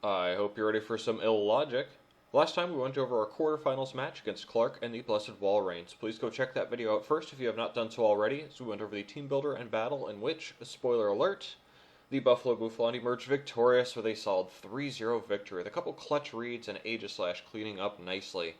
I hope you're ready for some illogic. Last time we went over our quarterfinals match against Clark and the Blessed Walreins. Please go check that video out first if you have not done so already, as we went over the team builder and battle in which, spoiler alert, the Buffalo Bouffalant emerged victorious with a solid 3-0 victory with a couple clutch reads and Aegislash cleaning up nicely.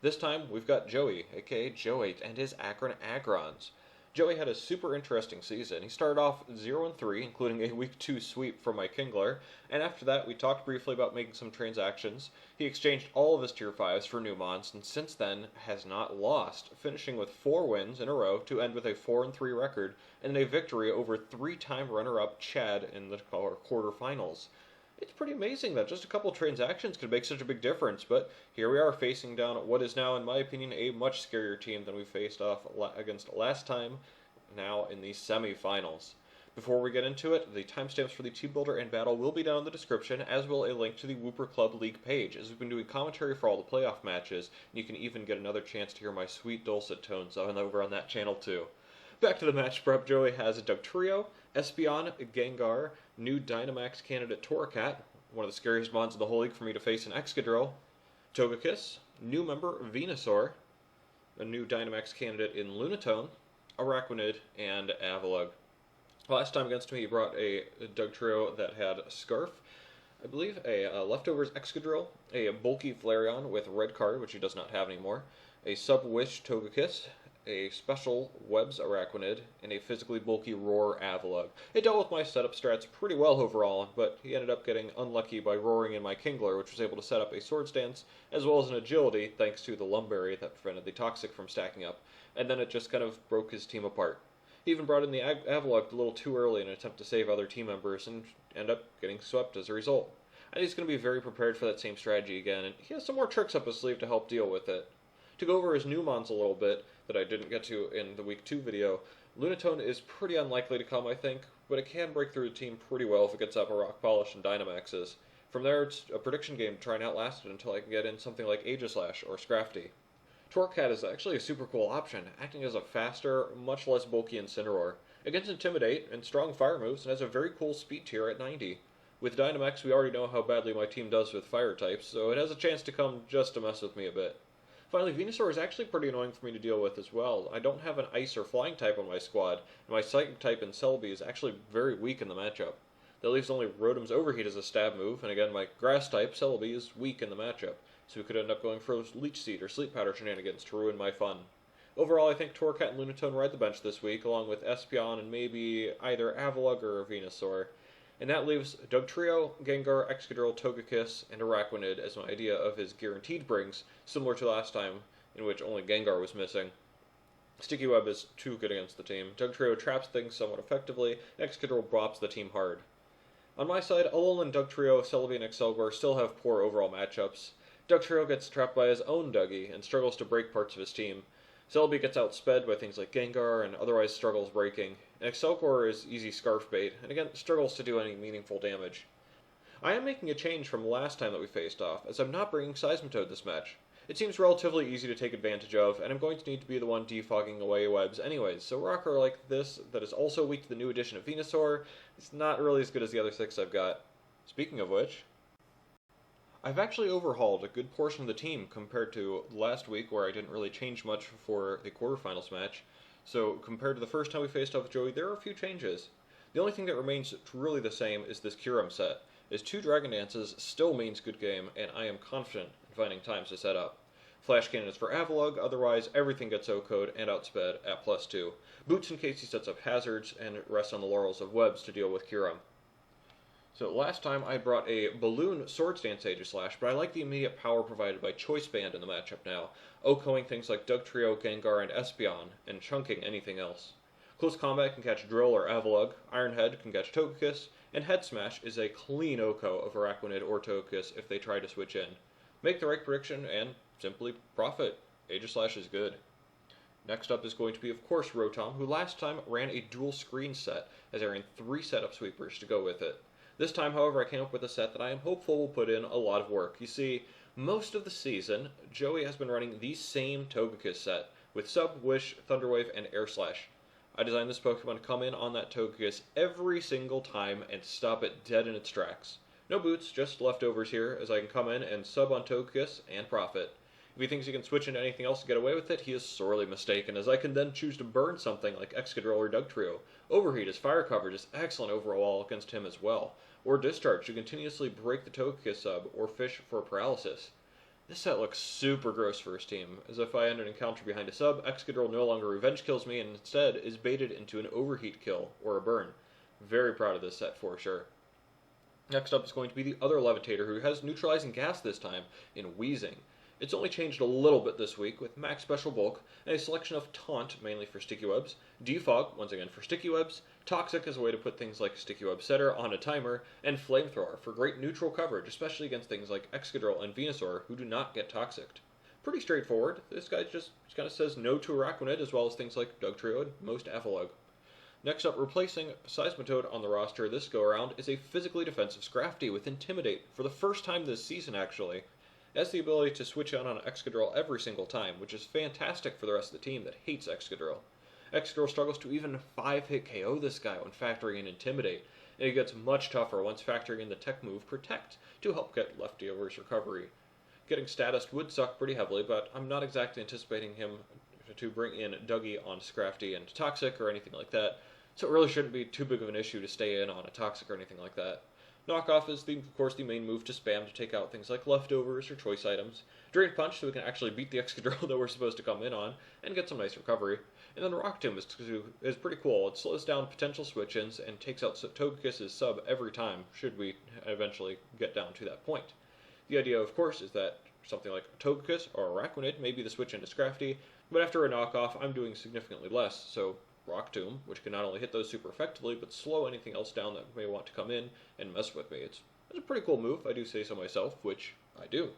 This time we've got Joey, aka Joey, and his Akron Aggrons. Joey had a super interesting season. He started off 0-3, including a Week 2 sweep from my Kingler, and after that we talked briefly about making some transactions. He exchanged all of his Tier 5s for new mons, and since then has not lost, finishing with 4 wins in a row to end with a 4-3 record, and a victory over 3-time runner-up Chad in the quarterfinals. It's pretty amazing that just a couple transactions could make such a big difference, but here we are facing down what is now, in my opinion, a much scarier team than we faced off against last time, now in the semifinals. Before we get into it, the timestamps for the team builder and battle will be down in the description, as will a link to the Whooper Club League page, as we've been doing commentary for all the playoff matches, and you can even get another chance to hear my sweet dulcet tones over on that channel too. Back to the match prep, Joey has a Dugtrio, Espeon, Gengar, new Dynamax candidate Torracat, one of the scariest mons in the whole league for me to face in Excadrill, Togekiss, new member Venusaur, a new Dynamax candidate in Lunatone, Araquanid, and Avalugg. Last time against me, he brought a Dugtrio that had Scarf, I believe a Leftovers Excadrill, a bulky Flareon with Red Card, which he does not have anymore, a Sub-Wish Togekiss, a special Webs Araquanid, and a physically bulky Roar Avalugg. It dealt with my setup strats pretty well overall, but he ended up getting unlucky by roaring in my Kingler, which was able to set up a Swords Dance, as well as an Agility, thanks to the Lumberry that prevented the Toxic from stacking up, and then it just kind of broke his team apart. He even brought in the Avalugg a little too early in an attempt to save other team members, and ended up getting swept as a result. I think he's going to be very prepared for that same strategy again, and he has some more tricks up his sleeve to help deal with it. To go over his new mons a little bit, that I didn't get to in the Week 2 video, Lunatone is pretty unlikely to come, I think, but it can break through the team pretty well if it gets up a Rock Polish and Dynamaxes. From there, it's a prediction game to try and outlast it until I can get in something like Aegislash or Scrafty. Torracat is actually a super cool option, acting as a faster, much less bulky Incineroar. It can intimidate and strong fire moves and has a very cool speed tier at 90. With Dynamax, we already know how badly my team does with fire types, so it has a chance to come just to mess with me a bit. Finally, Venusaur is actually pretty annoying for me to deal with as well. I don't have an Ice or Flying type on my squad, and my Psychic type in Celebi is actually very weak in the matchup. That leaves only Rotom's Overheat as a stab move, and again, my Grass type, Celebi, is weak in the matchup, so we could end up going for Leech Seed or Sleep Powder shenanigans to ruin my fun. Overall, I think Torracat and Lunatone ride the bench this week, along with Espeon and maybe either Avalugg or Venusaur. And that leaves Dugtrio, Gengar, Excadrill, Togekiss, and Araquanid as my idea of his guaranteed brings, similar to last time, in which only Gengar was missing. Sticky Web is too good against the team. Dugtrio traps things somewhat effectively, Excadrill bops the team hard. On my side, Alolan, Dugtrio, Celebi, and Excelgor still have poor overall matchups. Dugtrio gets trapped by his own Dougie and struggles to break parts of his team. Celebi gets outsped by things like Gengar and otherwise struggles breaking, and Excelgor is easy Scarf bait, and again struggles to do any meaningful damage. I am making a change from last time that we faced off, as I'm not bringing Seismitoad this match. It seems relatively easy to take advantage of, and I'm going to need to be the one defogging away webs anyways, so rocker like this that is also weak to the new edition of Venusaur is not really as good as the other 6 I've got. Speaking of which, I've actually overhauled a good portion of the team compared to last week where I didn't really change much for the quarterfinals match. So compared to the first time we faced off with Joey, there are a few changes. The only thing that remains truly the same is this Kyurem set, as 2 Dragon Dances still means good game, and I am confident in finding times to set up. Flash Cannon is for Avalugg, otherwise everything gets OHKO'd and outsped at +2. Boots in case he sets up hazards, and rests on the laurels of Webs to deal with Kyurem. So last time I brought a Balloon Swords Dance Aegislash, but I like the immediate power provided by Choice Band in the matchup now, OHKOing things like Dugtrio, Gengar, and Espeon, and chunking anything else. Close Combat can catch Drill or Avalugg, Iron Head can catch Togekiss, and Head Smash is a clean OHKO of Araquanid or Togekiss if they try to switch in. Make the right prediction and simply profit. Aegislash is good. Next up is going to be, of course, Rotom, who last time ran a dual screen set, as I ran 3 setup sweepers to go with it. This time, however, I came up with a set that I am hopeful will put in a lot of work. You see, most of the season, Joey has been running the same Togekiss set, with Sub, Wish, Thunder Wave, and Air Slash. I designed this Pokemon to come in on that Togekiss every single time and stop it dead in its tracks. No boots, just leftovers here, as I can come in and sub on Togekiss and profit. If he thinks he can switch into anything else to get away with it, he is sorely mistaken, as I can then choose to burn something like Excadrill or Dugtrio. Overheat, as fire coverage, is excellent overall against him as well. Or Discharge to continuously break the Togekiss sub, or Fish for paralysis. This set looks super gross for his team, as if I end an encounter behind a sub, Excadrill no longer revenge kills me and instead is baited into an overheat kill, or a burn. Very proud of this set for sure. Next up is going to be the other Levitator, who has neutralizing gas this time in Weezing. It's only changed a little bit this week with max special bulk and a selection of Taunt, mainly for sticky webs, Defog, once again for sticky webs, Toxic as a way to put things like Sticky Web Setter on a timer, and Flamethrower for great neutral coverage, especially against things like Excadrill and Venusaur, who do not get Toxiced. Pretty straightforward. This guy just kind of says no to Araquanid, as well as things like Dugtrio and most Avalugg. Next up, replacing Seismitoad on the roster this go-around is a physically defensive Scrafty with Intimidate, for the first time this season actually. It has the ability to switch on Excadrill every single time, which is fantastic for the rest of the team that hates Excadrill. Excadrill struggles to even 5-hit KO this guy when factoring in Intimidate, and it gets much tougher once factoring in the tech move Protect to help get leftovers recovery. Getting statused would suck pretty heavily, but I'm not exactly anticipating him to bring in Dougie on Scrafty and Toxic or anything like that, so it really shouldn't be too big of an issue to stay in on a Toxic or anything like that. Knockoff is, of course, the main move to spam to take out things like leftovers or choice items. Drain Punch so we can actually beat the Excadrill that we're supposed to come in on and get some nice recovery. And then Rock Tomb is pretty cool. It slows down potential switch-ins and takes out Togekiss's sub every time, should we eventually get down to that point. The idea, of course, is that something like Togekiss or Araquanid may be the switch into Scrafty, but after a knockoff, I'm doing significantly less, so Rock Tomb, which can not only hit those super effectively, but slow anything else down that may want to come in and mess with me. It's a pretty cool move, I do say so myself, which I do.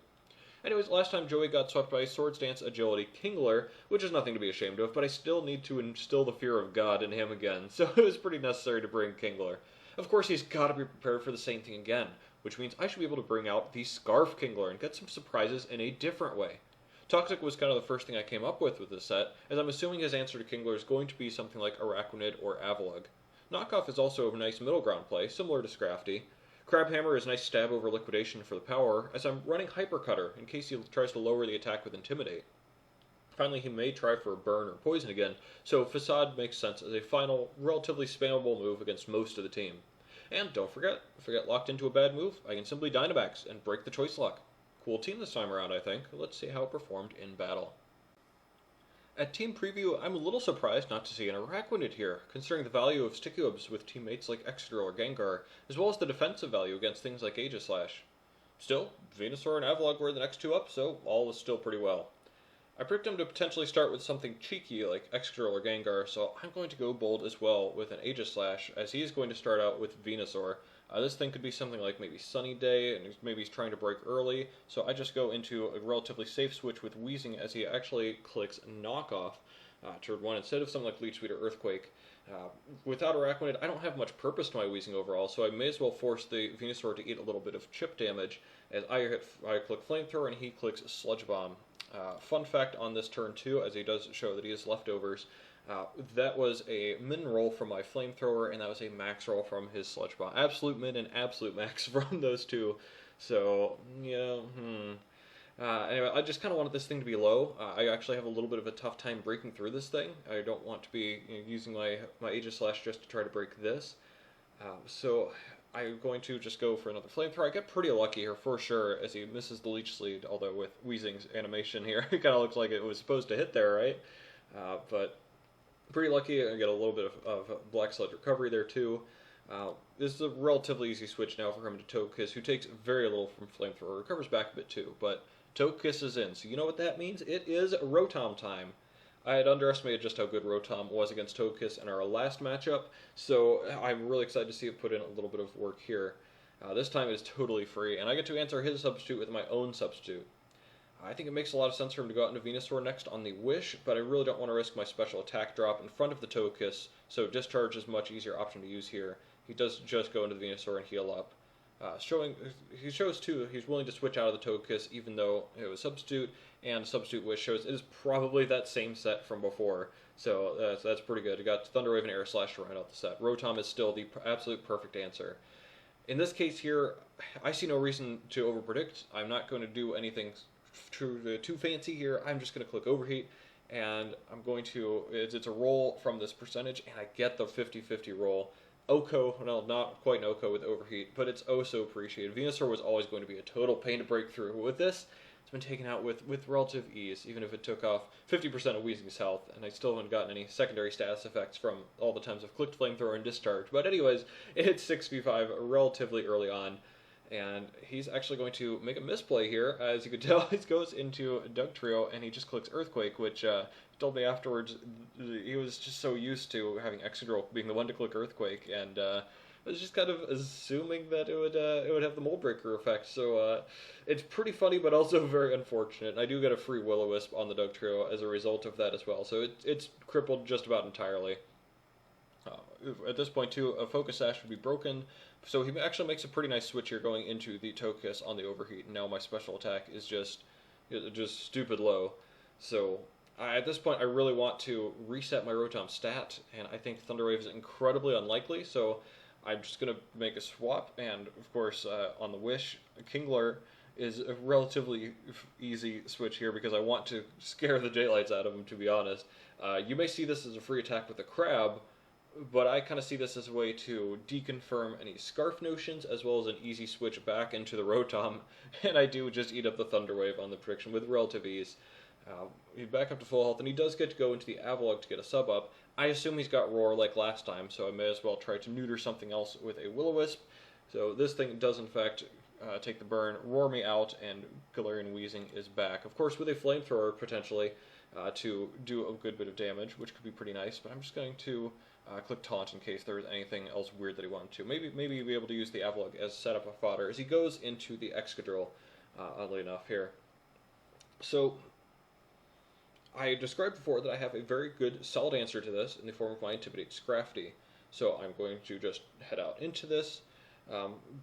Anyways, last time Joey got swept by Swords Dance Agility Kingler, which is nothing to be ashamed of, but I still need to instill the fear of God in him again, so it was pretty necessary to bring Kingler. Of course, he's got to be prepared for the same thing again, which means I should be able to bring out the Scarf Kingler and get some surprises in a different way. Toxic was kind of the first thing I came up with this set, as I'm assuming his answer to Kingler is going to be something like Araquanid or Avalugg. Knockoff is also a nice middle ground play, similar to Scrafty. Crabhammer is a nice stab over liquidation for the power, as I'm running Hyper Cutter in case he tries to lower the attack with Intimidate. Finally, he may try for a burn or poison again, so Facade makes sense as a final, relatively spammable move against most of the team. And don't forget, if I get locked into a bad move, I can simply Dynamax and break the choice lock. Cool team this time around, I think. Let's see how it performed in battle. At team preview, I'm a little surprised not to see an Araquanid here, considering the value of Sticky Webs with teammates like Excadrill or Gengar, as well as the defensive value against things like Aegislash. Still, Venusaur and Avalugg were the next two up, so all is still pretty well. I picked him to potentially start with something cheeky like Excadrill or Gengar, so I'm going to go bold as well with an Aegislash, as he's going to start out with Venusaur. This thing could be something like maybe Sunny Day, and maybe he's trying to break early, so I just go into a relatively safe switch with Weezing as he actually clicks Knockoff turn 1 instead of something like Leech Seed or Earthquake. Without Araquanid, I don't have much purpose to my Weezing overall, so I may as well force the Venusaur to eat a little bit of chip damage as I click Flamethrower and he clicks Sludge Bomb. Fun fact on this turn 2, as he does show that he has leftovers, that was a min roll from my Flamethrower, and that was a max roll from his Sludge Bomb. Absolute min and absolute max from those two. So, yeah, anyway, I just kind of wanted this thing to be low. I actually have a little bit of a tough time breaking through this thing. I don't want to be using my Aegislash just to try to break this. So I'm going to just go for another Flamethrower. I get pretty lucky here for sure as he misses the Leech Seed, although with Weezing's animation here, it kind of looks like it was supposed to hit there, right? But pretty lucky. I get a little bit of Black Sludge recovery there too. This is a relatively easy switch now for him to Togekiss, who takes very little from Flamethrower. Recovers back a bit too, but Togekiss is in. So you know what that means? It is Rotom time. I had underestimated just how good Rotom was against Togekiss in our last matchup, so I'm really excited to see it put in a little bit of work here. This time it is totally free, and I get to answer his substitute with my own substitute. I think it makes a lot of sense for him to go out into Venusaur next on the Wish, but I really don't want to risk my special attack drop in front of the Togekiss, so Discharge is a much easier option to use here. He does just go into the Venusaur and heal up. He shows too he's willing to switch out of the Togekiss even though it was Substitute, and Substitute Wish shows it is probably that same set from before, so that's pretty good. You got Thunder Wave and Air Slash to round out the set. Rotom is still the absolute perfect answer. In this case here, I see no reason to overpredict. I'm not going to do anything too fancy here. I'm just going to click Overheat, and I'm going to, it's a roll from this percentage, and I get the 50-50 roll. Oko, well, not quite an Oko with Overheat, but it's oh so appreciated. Venusaur was always going to be a total pain to break through. With this, it's been taken out with relative ease, even if it took off 50% of Weezing's health, and I still haven't gotten any secondary status effects from all the times I've clicked Flamethrower and Discharge. But anyways, it hits 6v5 relatively early on, and he's actually going to make a misplay here. As you can tell, he goes into Dugtrio, and he just clicks Earthquake, which told me afterwards he was just so used to having Excadrill being the one to click Earthquake, and I was just kind of assuming that it would have the Mold Breaker effect. So it's pretty funny, but also very unfortunate. And I do get a free Will-O-Wisp on the Dugtrio as a result of that as well. So it's crippled just about entirely. At this point, too, a Focus Sash would be broken. So he actually makes a pretty nice switch here going into the Togekiss on the Overheat. And now my special attack is just stupid low. So at this point, I really want to reset my Rotom stat, and I think Thunder Wave is incredibly unlikely, so I'm just going to make a swap, and of course, on the Wish, Kingler is a relatively easy switch here because I want to scare the daylights out of him, to be honest. You may see this as a free attack with the Crab, but I kind of see this as a way to deconfirm any Scarf notions, as well as an easy switch back into the Rotom, and I do just eat up the Thunder Wave on the prediction with relative ease. He's back up to full health, and he does get to go into the Avalugg to get a sub up. I assume he's got Roar like last time, so I may as well try to neuter something else with a Will-O-Wisp. So this thing does in fact take the burn, roar me out, and Galarian Weezing is back. Of course, with a Flamethrower potentially to do a good bit of damage, which could be pretty nice, but I'm just going to click Taunt in case there was anything else weird that he wanted to. Maybe be able to use the Avalugg as setup of fodder as he goes into the Excadrill, oddly enough, here. So I described before that I have a very good, solid answer to this in the form of my Intimidate Scrafty. So I'm going to just head out into this.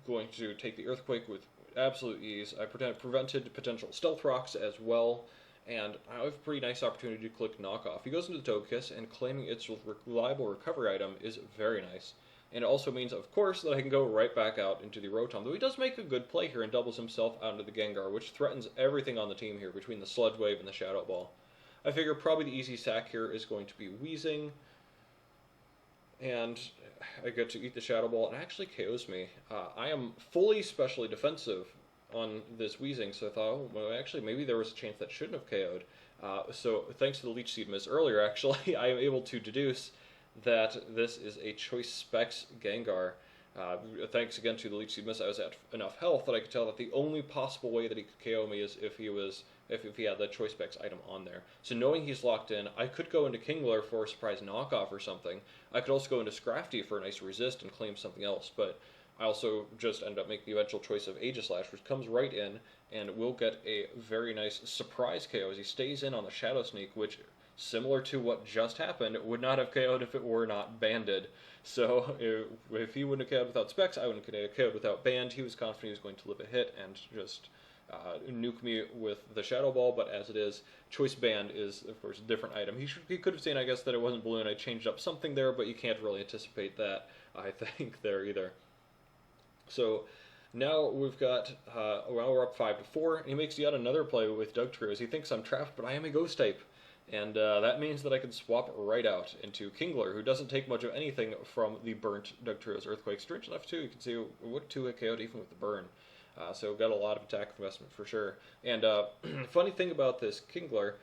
Going to take the Earthquake with absolute ease. I prevented potential Stealth Rocks as well, and I have a pretty nice opportunity to click Knockoff. He goes into the Togekiss, and claiming its reliable recovery item is very nice. And it also means, of course, that I can go right back out into the Rotom, though he does make a good play here and doubles himself out into the Gengar, which threatens everything on the team here between the Sludge Wave and the Shadow Ball. I figure probably the easy sack here is going to be Weezing, and I get to eat the Shadow Ball, and it actually KOs me. I am fully specially defensive on this Weezing, so I thought, oh, well, actually, maybe there was a chance that shouldn't have KO'd. So thanks to the Leech Seed Miss earlier, actually, I am able to deduce that this is a Choice Specs Gengar. Thanks again to the Leech Seed Miss, I was at enough health that I could tell that the only possible way that he could KO me is if he had the Choice Specs item on there. So knowing he's locked in, I could go into Kingler for a surprise knockoff or something. I could also go into Scrafty for a nice resist and claim something else, but I also just ended up making the eventual choice of Aegislash, which comes right in and will get a very nice surprise KO as he stays in on the Shadow Sneak, which, similar to what just happened, would not have KO'd if it were not banded. So if he wouldn't have KO'd without Specs, I wouldn't have KO'd without Band. He was confident he was going to live a hit and just nuke me with the Shadow Ball, but as it is, Choice Band is, of course, a different item. He could have seen, I guess, that it wasn't Balloon. I changed up something there, but you can't really anticipate that, I think, there either. So now we've got, well, we're up 5-4, and he makes yet another play with Dugtrio as he thinks I'm trapped, but I am a Ghost type. And that means that I can swap right out into Kingler, who doesn't take much of anything from the burnt Dugtrio's Earthquake. Strange enough, too, you can see what 2 hit KO'd even with the burn. So got a lot of attack investment for sure. And funny thing about this Kingler,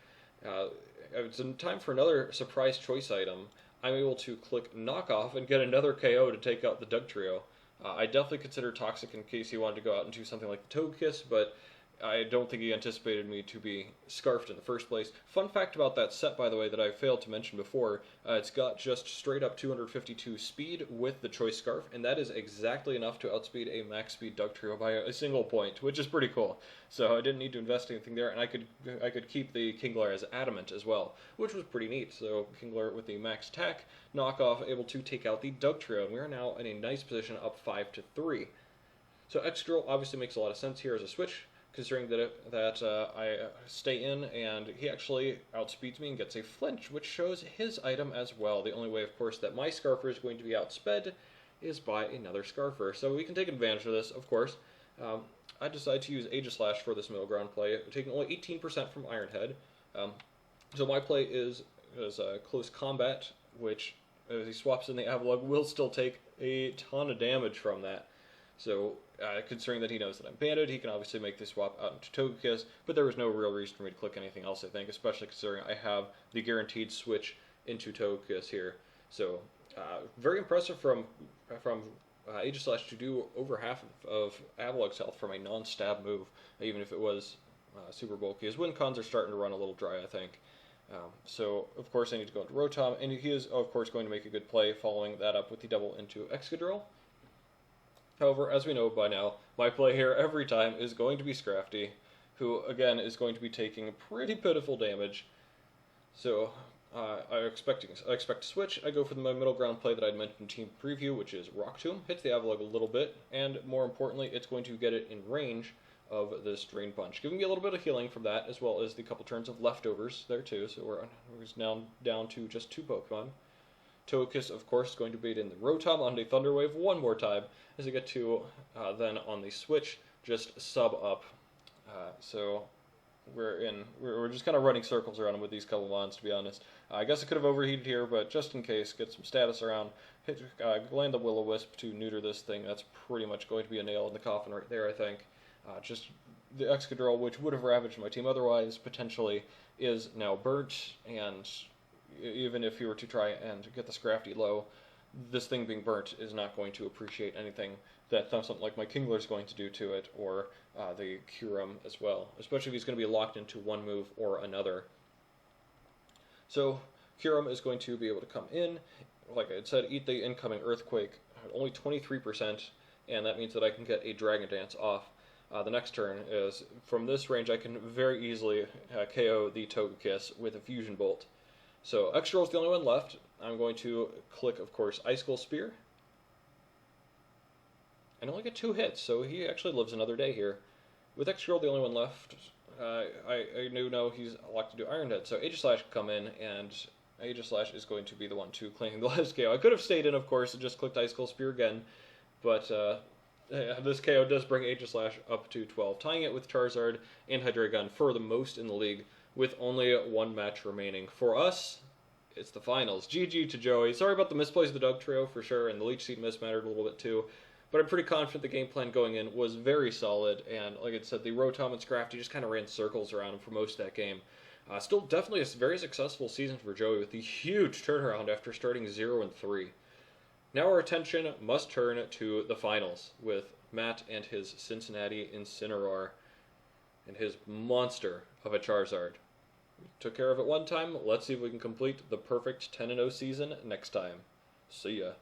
it's in time for another surprise choice item. I'm able to click Knockoff and get another KO to take out the Dugtrio. I definitely consider Toxic in case he wanted to go out and do something like the Togekiss, but I don't think he anticipated me to be Scarfed in the first place. Fun fact about that set, by the way, that I failed to mention before, it's got just straight up 252 speed with the Choice Scarf, and that is exactly enough to outspeed a max speed Dugtrio by a single point, which is pretty cool. So I didn't need to invest anything there, and I could keep the Kingler as Adamant as well, which was pretty neat. So Kingler with the max attack, knockoff, able to take out the Dugtrio, and we are now in a nice position up 5-3. So Excadrill obviously makes a lot of sense here as a switch, considering that I stay in, and he actually outspeeds me and gets a flinch, which shows his item as well. The only way, of course, that my Scarfer is going to be outsped is by another Scarfer. So we can take advantage of this, of course. I decided to use Aegislash for this middle ground play, taking only 18% from Iron Head. So my play is Close Combat, which, as he swaps in the Avalugg, will still take a ton of damage from that. So, considering that he knows that I'm banded, he can obviously make the swap out into Togekiss, but there was no real reason for me to click anything else, I think, especially considering I have the guaranteed switch into Togekiss here. So, very impressive from Aegislash to do over half of Avalugg's health from a non-stab move, even if it was super bulky. His win cons are starting to run a little dry, I think. So, of course, I need to go into Rotom, and he is, of course, going to make a good play, following that up with the double into Excadrill. However, as we know by now, my play here every time is going to be Scrafty, who, again, is going to be taking pretty pitiful damage. So, I expect to switch. I go for my middle ground play that I'd mentioned in Team Preview, which is Rock Tomb. Hits the Avalugg a little bit, and more importantly, it's going to get it in range of this Drain Punch, giving me a little bit of healing from that, as well as the couple turns of leftovers there too. So we're now down to just 2 Pokemon. Togekiss, of course, is going to bait in the Rotom on the Thunder Wave one more time, as I get to then on the switch just sub up. So we're just kind of running circles around him with these couple mons, to be honest. I guess I could have overheated here, but just in case, get some status around, land the Will-O-Wisp to neuter this thing. That's pretty much going to be a nail in the coffin right there, I think. Just the Excadrill, which would have ravaged my team otherwise, potentially, is now burnt, and even if you were to try and get the Scrafty low, this thing being burnt is not going to appreciate anything that something like my Kingler is going to do to it, or the Kyurem as well, especially if he's going to be locked into one move or another. So Kyurem is going to be able to come in, like I had said, eat the incoming Earthquake, only 23%, and that means that I can get a Dragon Dance off. The next turn is, from this range, I can very easily KO the Togekiss with a Fusion Bolt. So Excadrill is the only one left. I'm going to click, of course, Icicle Spear. And only get 2 hits, so he actually lives another day here. With Excadrill the only one left, I know he's locked to do Iron Head, so Aegislash can come in, and Aegislash is going to be the one to claim the last KO. I could have stayed in, of course, and just clicked Icicle Spear again, but this KO does bring Aegislash up to 12, tying it with Charizard and Hydreigon for the most in the league, with only 1 match remaining. For us, it's the finals. GG to Joey. Sorry about the misplays of the Doug Trio, for sure, and the Leech Seed miss mattered a little bit too, but I'm pretty confident the game plan going in was very solid, and like I said, the Rotom and Scrafty just kind of ran circles around him for most of that game. Still definitely a very successful season for Joey, with the huge turnaround after starting 0-3. Now our attention must turn to the finals, with Matt and his Cincinnati Incineroar, and his monster of a Charizard. We took care of it one time, let's see if we can complete the perfect 10-0 season next time. See ya.